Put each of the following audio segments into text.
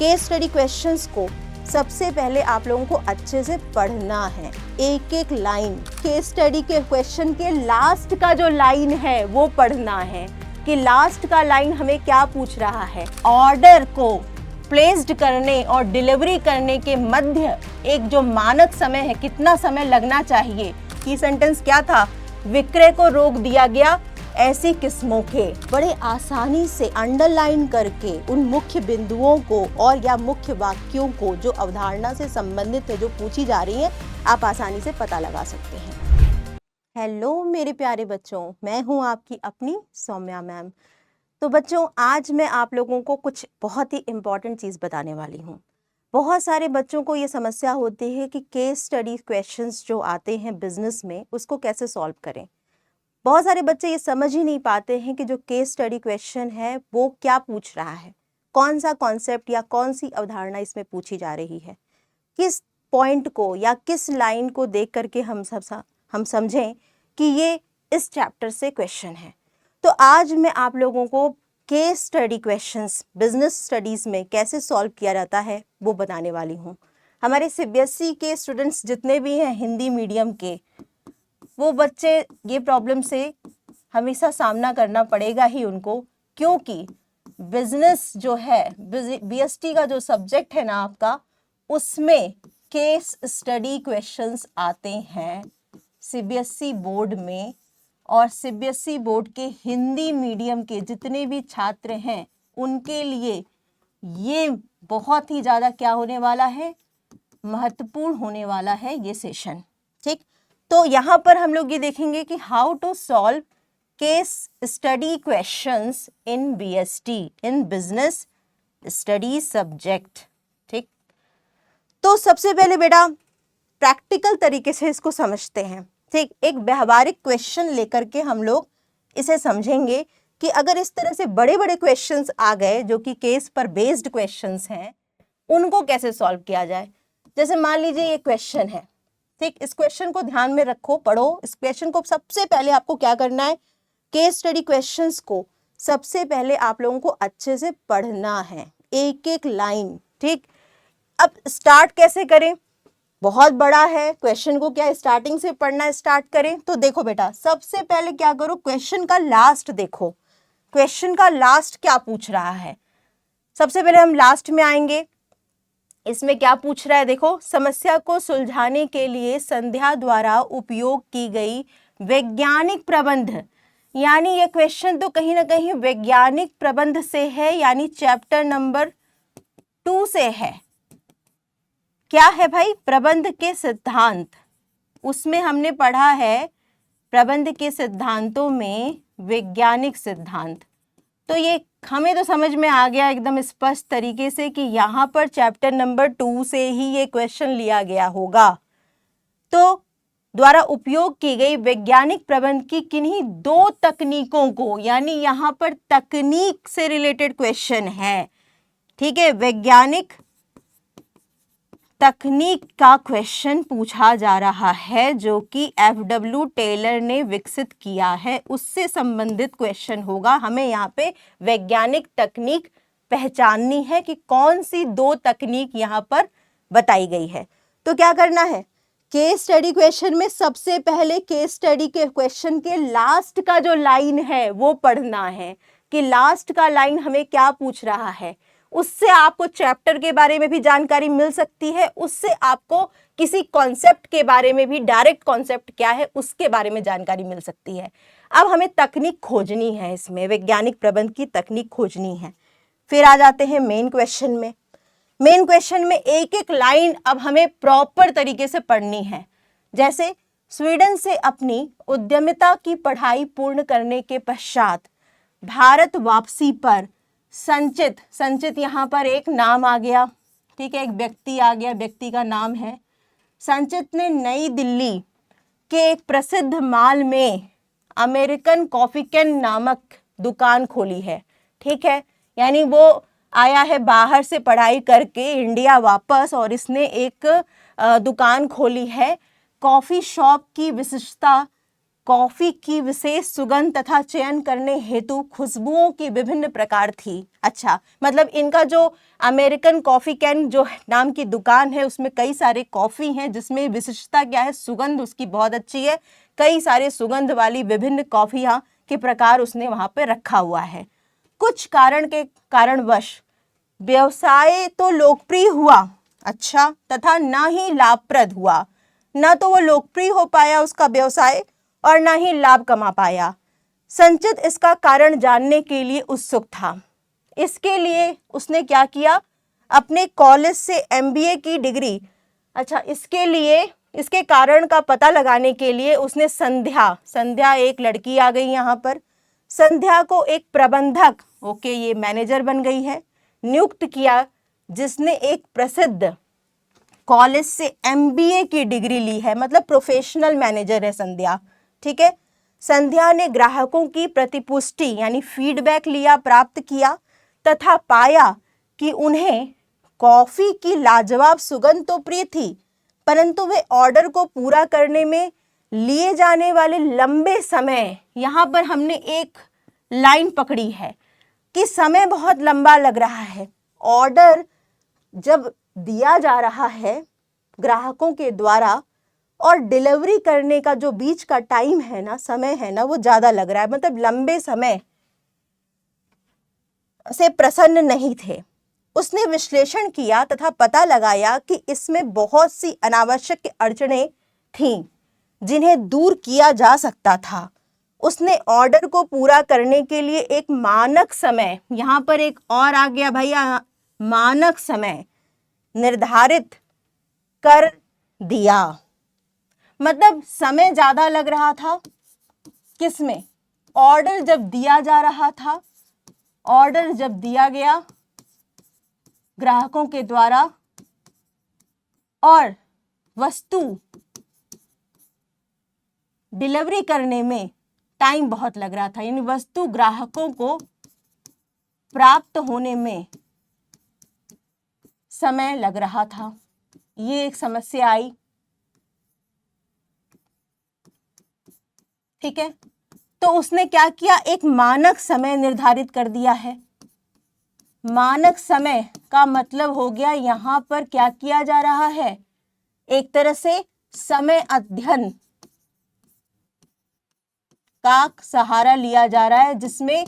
Case study questions को सबसे पहले आप लोगों को अच्छे से पढ़ना है, एक एक लाइन। केस स्टडी के क्वेश्चन के लास्ट का जो लाइन है वो पढ़ना है कि लास्ट का लाइन हमें क्या पूछ रहा है। ऑर्डर को प्लेस्ड करने और डिलीवरी करने के मध्य एक जो मानक समय है, कितना समय लगना चाहिए। की सेंटेंस क्या था? विक्रय को रोक दिया गया ऐसी किस्मों के। बड़े आसानी से अंडरलाइन करके उन मुख्य बिंदुओं को और या मुख्य वाक्यों को जो अवधारणा से संबंधित है, जो पूछी जा रही है, आप आसानी से पता लगा सकते हैं। हेलो मेरे प्यारे बच्चों, मैं हूं आपकी अपनी सौम्या मैम। तो बच्चों, आज मैं आप लोगों को कुछ बहुत ही इम्पॉर्टेंट चीज़ बताने वाली हूँ। बहुत सारे बच्चों को ये समस्या होती है कि केस स्टडी क्वेश्चंस जो आते हैं बिजनेस में, उसको कैसे सॉल्व करें। बहुत सारे बच्चे ये समझ ही नहीं पाते हैं कि जो केस स्टडी क्वेश्चन है वो क्या पूछ रहा है, कौन सा कॉन्सेप्ट या कौन सी अवधारणा इसमें पूछी जा रही है, किस पॉइंट को या किस लाइन को देख करके हम समझें कि ये इस चैप्टर से क्वेश्चन है। तो आज मैं आप लोगों को case study questions business studies में कैसे सॉल्व किया जाता है वो बताने वाली हूँ। हमारे सीबीएसई के स्टूडेंट्स जितने भी हैं हिंदी मीडियम के, वो बच्चे ये प्रॉब्लम से हमेशा सामना करना पड़ेगा ही उनको, क्योंकि बिजनेस जो है, बीएसटी का जो सब्जेक्ट है ना आपका, उसमें केस स्टडी क्वेश्चंस आते हैं सीबीएसई बोर्ड में। और सीबीएसई बोर्ड के हिंदी मीडियम के जितने भी छात्र हैं उनके लिए ये बहुत ही ज़्यादा क्या होने वाला है, महत्वपूर्ण होने वाला है ये सेशन। ठीक, तो यहाँ पर हम लोग ये देखेंगे कि how to solve case study questions in BST, in business study subject. ठीक, तो सबसे पहले बेटा प्रैक्टिकल तरीके से इसको समझते हैं। ठीक, एक व्यवहारिक क्वेश्चन लेकर के हम लोग इसे समझेंगे कि अगर इस तरह से बड़े बड़े क्वेश्चंस आ गए जो कि केस पर बेस्ड क्वेश्चंस हैं, उनको कैसे सॉल्व किया जाए। जैसे मान लीजिए ये क्वेश्चन है। ठीक, इस क्वेश्चन को ध्यान में रखो, पढ़ो इस क्वेश्चन को। सबसे पहले आपको क्या करना है, केस स्टडी क्वेश्चंस को सबसे पहले आप लोगों को अच्छे से पढ़ना है, एक एक लाइन। ठीक, अब स्टार्ट कैसे करें, बहुत बड़ा है क्वेश्चन को, क्या स्टार्टिंग से पढ़ना स्टार्ट करें। तो देखो बेटा, सबसे पहले क्या करो, क्वेश्चन का लास्ट देखो, क्वेश्चन का लास्ट क्या पूछ रहा है। सबसे पहले हम लास्ट में आएंगे। इसमें क्या पूछ रहा है, देखो, समस्या को सुलझाने के लिए संध्या द्वारा उपयोग की गई वैज्ञानिक प्रबंध। यानी ये क्वेश्चन तो कहीं ना कहीं वैज्ञानिक प्रबंध से है, यानी चैप्टर नंबर 2 से है। क्या है भाई, प्रबंध के सिद्धांत। उसमें हमने पढ़ा है प्रबंध के सिद्धांतों में वैज्ञानिक सिद्धांत। तो ये हमें तो समझ में आ गया एकदम स्पष्ट तरीके से कि यहाँ पर चैप्टर नंबर 2 से ही ये क्वेश्चन लिया गया होगा। तो द्वारा उपयोग की गई वैज्ञानिक प्रबंध की किन्हीं 2 तकनीकों को, यानी यहाँ पर तकनीक से रिलेटेड क्वेश्चन है। ठीक है, वैज्ञानिक तकनीक का क्वेश्चन पूछा जा रहा है जो कि एफडब्ल्यू टेलर ने विकसित किया है, उससे संबंधित क्वेश्चन होगा। हमें यहाँ पे वैज्ञानिक तकनीक पहचाननी है कि कौन सी 2 तकनीक यहाँ पर बताई गई है। तो क्या करना है, केस स्टडी क्वेश्चन में सबसे पहले केस स्टडी के क्वेश्चन के लास्ट का जो लाइन है वो पढ़ना है कि लास्ट का लाइन हमें क्या पूछ रहा है। उससे आपको चैप्टर के बारे में भी जानकारी मिल सकती है, उससे आपको किसी कॉन्सेप्ट के बारे में भी, डायरेक्ट कॉन्सेप्ट क्या है उसके बारे में जानकारी मिल सकती है। अब हमें तकनीक खोजनी है, इसमें वैज्ञानिक प्रबंध की तकनीक खोजनी है। फिर आ जाते हैं मेन क्वेश्चन में। मेन क्वेश्चन में एक एक लाइन अब हमें प्रॉपर तरीके से पढ़नी है। जैसे, स्वीडन से अपनी उद्यमिता की पढ़ाई पूर्ण करने के पश्चात भारत वापसी पर संचित यहाँ पर एक नाम आ गया। ठीक है, एक व्यक्ति आ गया, व्यक्ति का नाम है संचित ने नई दिल्ली के एक प्रसिद्ध मॉल में अमेरिकन कॉफी कैन नामक दुकान खोली है। ठीक है, यानी वो आया है बाहर से पढ़ाई करके इंडिया वापस, और इसने एक दुकान खोली है। कॉफ़ी शॉप की विशिष्टता कॉफी की विशेष सुगंध तथा चयन करने हेतु खुशबुओं की विभिन्न प्रकार थी। अच्छा, मतलब इनका जो अमेरिकन कॉफी कैन जो नाम की दुकान है उसमें कई सारे कॉफी हैं, जिसमें विशिष्टता क्या है, सुगंध उसकी बहुत अच्छी है। कई सारे सुगंध वाली विभिन्न कॉफियां के प्रकार उसने वहां पे रखा हुआ है। कुछ कारण के कारणवश व्यवसाय तो लोकप्रिय हुआ, अच्छा, तथा ना ही लाभप्रद हुआ। ना तो वो लोकप्रिय हो पाया उसका व्यवसाय और ना ही लाभ कमा पाया। संचित इसका कारण जानने के लिए उत्सुक था। इसके लिए उसने क्या किया, अपने कॉलेज से एमबीए की डिग्री, अच्छा, इसके लिए इसके कारण का पता लगाने के लिए उसने संध्या एक लड़की आ गई यहाँ पर, संध्या को एक प्रबंधक, ओके, ये मैनेजर बन गई है, नियुक्त किया, जिसने एक प्रसिद्ध कॉलेज से एमबीए की डिग्री ली है, मतलब प्रोफेशनल मैनेजर है संध्या। ठीक है, संध्या ने ग्राहकों की प्रतिपुष्टि यानी फीडबैक लिया, प्राप्त किया तथा पाया कि उन्हें कॉफी की लाजवाब सुगंध तो प्रिय थी, परंतु वे ऑर्डर को पूरा करने में लिए जाने वाले लंबे समय, यहाँ पर हमने एक लाइन पकड़ी है कि समय बहुत लंबा लग रहा है। ऑर्डर जब दिया जा रहा है ग्राहकों के द्वारा और डिलीवरी करने का जो बीच का टाइम है ना, समय है ना, वो ज्यादा लग रहा है, मतलब लंबे समय से प्रसन्न नहीं थे। उसने विश्लेषण किया तथा पता लगाया कि इसमें बहुत सी अनावश्यक अड़चनें थीं जिन्हें दूर किया जा सकता था। उसने ऑर्डर को पूरा करने के लिए एक मानक समय, यहाँ पर एक और आ गया भैया, मानक समय निर्धारित कर दिया। मतलब समय ज्यादा लग रहा था किसमें, ऑर्डर जब दिया जा रहा था, ऑर्डर जब दिया गया ग्राहकों के द्वारा और वस्तु डिलीवरी करने में टाइम बहुत लग रहा था, यानी वस्तु ग्राहकों को प्राप्त होने में समय लग रहा था। ये एक समस्या आई। ठीक है, तो उसने क्या किया, एक मानक समय निर्धारित कर दिया है। मानक समय का मतलब हो गया यहां पर क्या किया जा रहा है, एक तरह से समय अध्ययन का सहारा लिया जा रहा है, जिसमें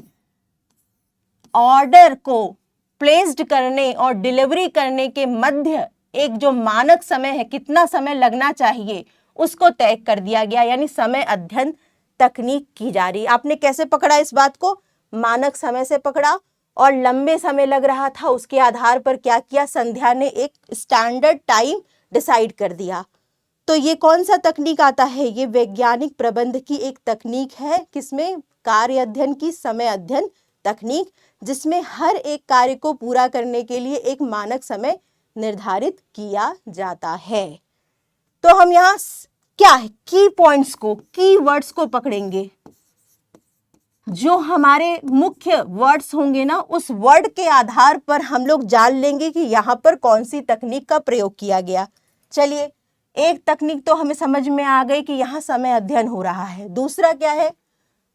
ऑर्डर को प्लेस्ड करने और डिलीवरी करने के मध्य एक जो मानक समय है, कितना समय लगना चाहिए, उसको तय कर दिया गया, यानी समय अध्ययन तकनीक की जा रही। आपने कैसे पकड़ा इस बात को, मानक समय से पकड़ा और लंबे समय लग रहा था, उसके आधार पर क्या किया, संध्या ने एक स्टैंडर्ड टाइम डिसाइड कर दिया। तो ये कौन सा तकनीक आता है, ये वैज्ञानिक प्रबंध की एक तकनीक है, किसमें, कार्य अध्ययन की समय अध्ययन तकनीक, जिसमें हर एक कार्य को पूरा करने के लिए एक मानक समय निर्धारित किया जाता है। तो हम यहाँ क्या है, की पॉइंट्स को, की वर्ड्स को पकड़ेंगे। जो हमारे मुख्य वर्ड्स होंगे ना, उस वर्ड के आधार पर हम लोग जान लेंगे कि यहाँ पर कौन सी तकनीक का प्रयोग किया गया। चलिए, एक तकनीक तो हमें समझ में आ गई कि यहाँ समय अध्ययन हो रहा है। दूसरा क्या है,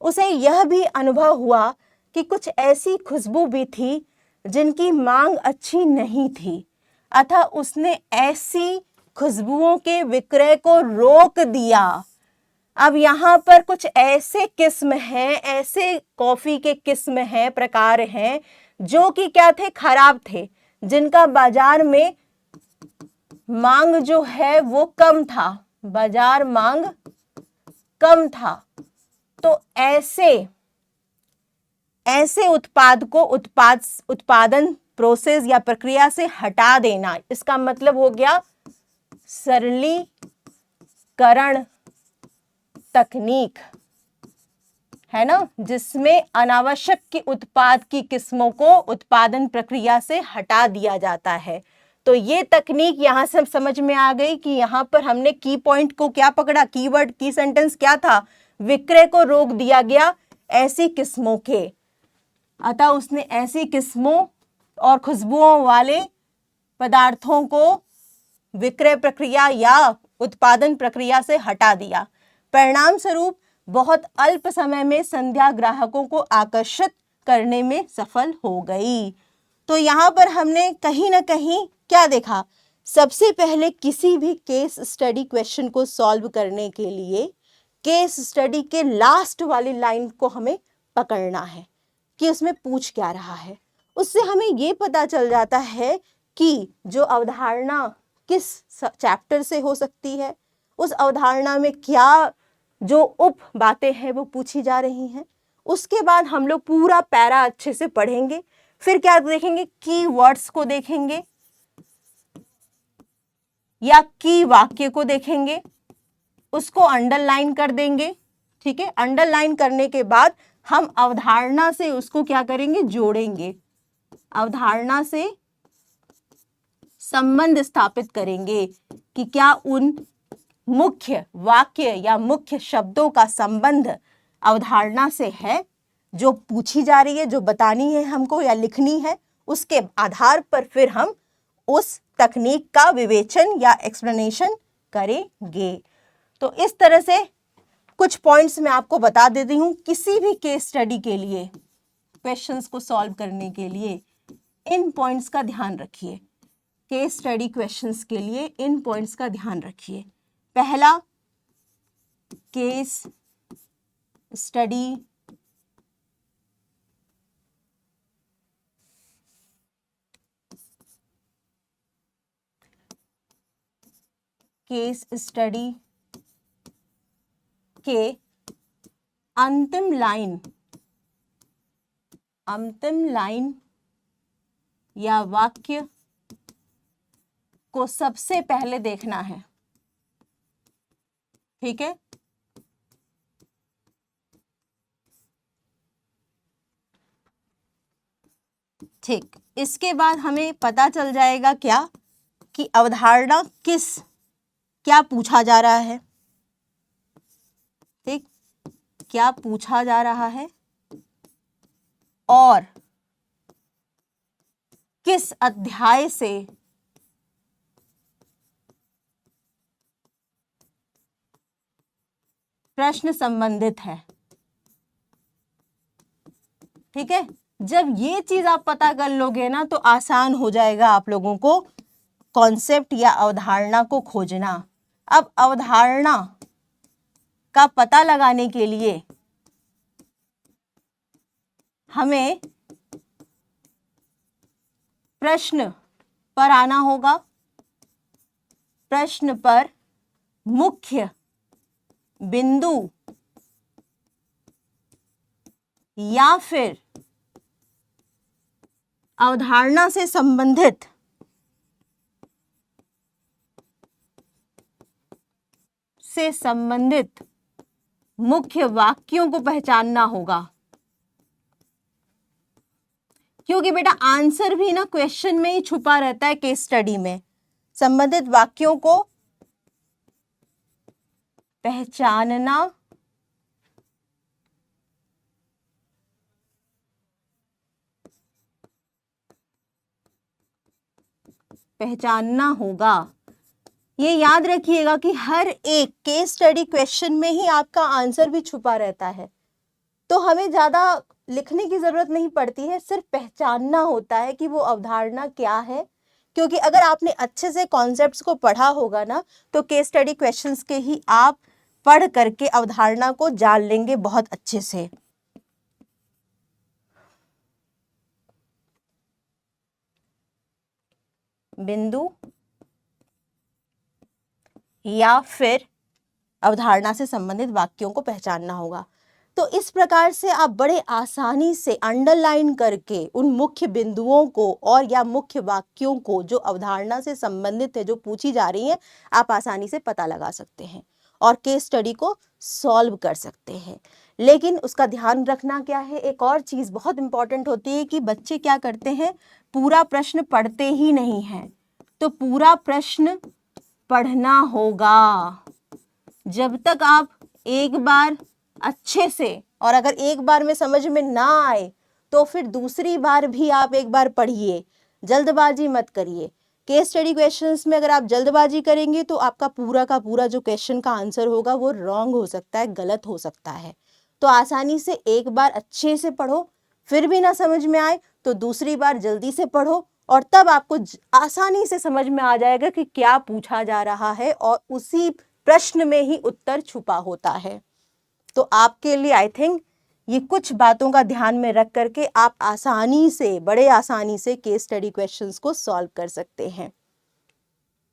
उसे यह भी अनुभव हुआ कि कुछ ऐसी खुशबू भी थी जिनकी मांग अच्छी नहीं थी, अतः उसने ऐसी खुशबुओं के विक्रय को रोक दिया। अब यहाँ पर कुछ ऐसे किस्म हैं, ऐसे कॉफी के किस्म हैं, प्रकार हैं, जो कि क्या थे, खराब थे, जिनका बाजार में मांग जो है वो कम था, बाजार मांग कम था। तो ऐसे उत्पाद को उत्पादन प्रोसेस या प्रक्रिया से हटा देना, इसका मतलब हो गया सरलीकरण तकनीक, है ना, जिसमें अनावश्यक की उत्पाद की किस्मों को उत्पादन प्रक्रिया से हटा दिया जाता है। तो ये तकनीक यहां से समझ में आ गई कि यहां पर हमने की पॉइंट को क्या पकड़ा, कीवर्ड, की सेंटेंस क्या था, विक्रय को रोक दिया गया ऐसी किस्मों के, अतः उसने ऐसी किस्मों और खुशबुओं वाले पदार्थों को विक्रय प्रक्रिया या उत्पादन प्रक्रिया से हटा दिया। परिणाम स्वरूप बहुत अल्प समय में संध्या ग्राहकों को आकर्षित करने में सफल हो गई। तो यहाँ पर हमने कहीं ना कहीं क्या देखा, सबसे पहले किसी भी केस स्टडी क्वेश्चन को सॉल्व करने के लिए केस स्टडी के लास्ट वाली लाइन को हमें पकड़ना है कि उसमें पूछ क्या रहा है। उससे हमें ये पता चल जाता है कि जो अवधारणा किस चैप्टर से हो सकती है, उस अवधारणा में क्या जो उप बातें हैं वो पूछी जा रही हैं। उसके बाद हम लोग पूरा पैरा अच्छे से पढ़ेंगे, फिर क्या देखेंगे, की वर्ड्स को देखेंगे या की वाक्य को देखेंगे, उसको अंडरलाइन कर देंगे। ठीक है, अंडरलाइन करने के बाद हम अवधारणा से उसको क्या करेंगे, जोड़ेंगे, अवधारणा से संबंध स्थापित करेंगे कि क्या उन मुख्य वाक्य या मुख्य शब्दों का संबंध अवधारणा से है जो पूछी जा रही है, जो बतानी है हमको या लिखनी है। उसके आधार पर फिर हम उस तकनीक का विवेचन या एक्सप्लेनेशन करेंगे। तो इस तरह से कुछ पॉइंट्स मैं आपको बता देती हूँ। किसी भी केस स्टडी के लिए, क्वेश्चंस को सॉल्व करने के लिए इन पॉइंट्स का ध्यान रखिए। केस स्टडी क्वेश्चंस के लिए इन पॉइंट्स का ध्यान रखिए। पहला, केस स्टडी के अंतिम लाइन या वाक्य को सबसे पहले देखना है। ठीक है, ठीक। इसके बाद हमें पता चल जाएगा क्या कि अवधारणा क्या पूछा जा रहा है। ठीक, क्या पूछा जा रहा है और किस अध्याय से प्रश्न संबंधित है। ठीक है, जब ये चीज आप पता कर लोगे ना तो आसान हो जाएगा आप लोगों को कॉन्सेप्ट या अवधारणा को खोजना। अब अवधारणा का पता लगाने के लिए हमें प्रश्न पर आना होगा। प्रश्न पर मुख्य बिंदु या फिर अवधारणा से संबंधित मुख्य वाक्यों को पहचानना होगा। क्योंकि बेटा आंसर भी ना क्वेश्चन में ही छुपा रहता है। केस स्टडी में संबंधित वाक्यों को पहचानना होगा। ये याद रखिएगा कि हर एक केस स्टडी क्वेश्चन में ही आपका आंसर भी छुपा रहता है। तो हमें ज्यादा लिखने की जरूरत नहीं पड़ती है, सिर्फ पहचानना होता है कि वो अवधारणा क्या है। क्योंकि अगर आपने अच्छे से कॉन्सेप्ट्स को पढ़ा होगा ना तो केस स्टडी क्वेश्चंस के ही आप पढ़ करके अवधारणा को जान लेंगे बहुत अच्छे से। बिंदु या फिर अवधारणा से संबंधित वाक्यों को पहचानना होगा। तो इस प्रकार से आप बड़े आसानी से अंडरलाइन करके उन मुख्य बिंदुओं को और या मुख्य वाक्यों को जो अवधारणा से संबंधित है, जो पूछी जा रही है, आप आसानी से पता लगा सकते हैं और केस स्टडी को सॉल्व कर सकते हैं। लेकिन उसका ध्यान रखना क्या है, एक और चीज बहुत इंपॉर्टेंट होती है कि बच्चे क्या करते हैं, पूरा प्रश्न पढ़ते ही नहीं हैं। तो पूरा प्रश्न पढ़ना होगा। जब तक आप एक बार अच्छे से, और अगर एक बार में समझ में ना आए तो फिर दूसरी बार भी आप एक बार पढ़िए, जल्दबाजी मत करिए। केस स्टडी क्वेश्चंस में अगर आप जल्दबाजी करेंगे तो आपका पूरा का पूरा जो क्वेश्चन का आंसर होगा वो रॉन्ग हो सकता है, गलत हो सकता है। तो आसानी से एक बार अच्छे से पढ़ो, फिर भी ना समझ में आए तो दूसरी बार जल्दी से पढ़ो और तब आपको आसानी से समझ में आ जाएगा कि क्या पूछा जा रहा है और उसी प्रश्न में ही उत्तर छुपा होता है। तो आपके लिए आई थिंक ये कुछ बातों का ध्यान में रख करके आप आसानी से, बड़े आसानी से केस स्टडी क्वेश्चंस को सॉल्व कर सकते हैं।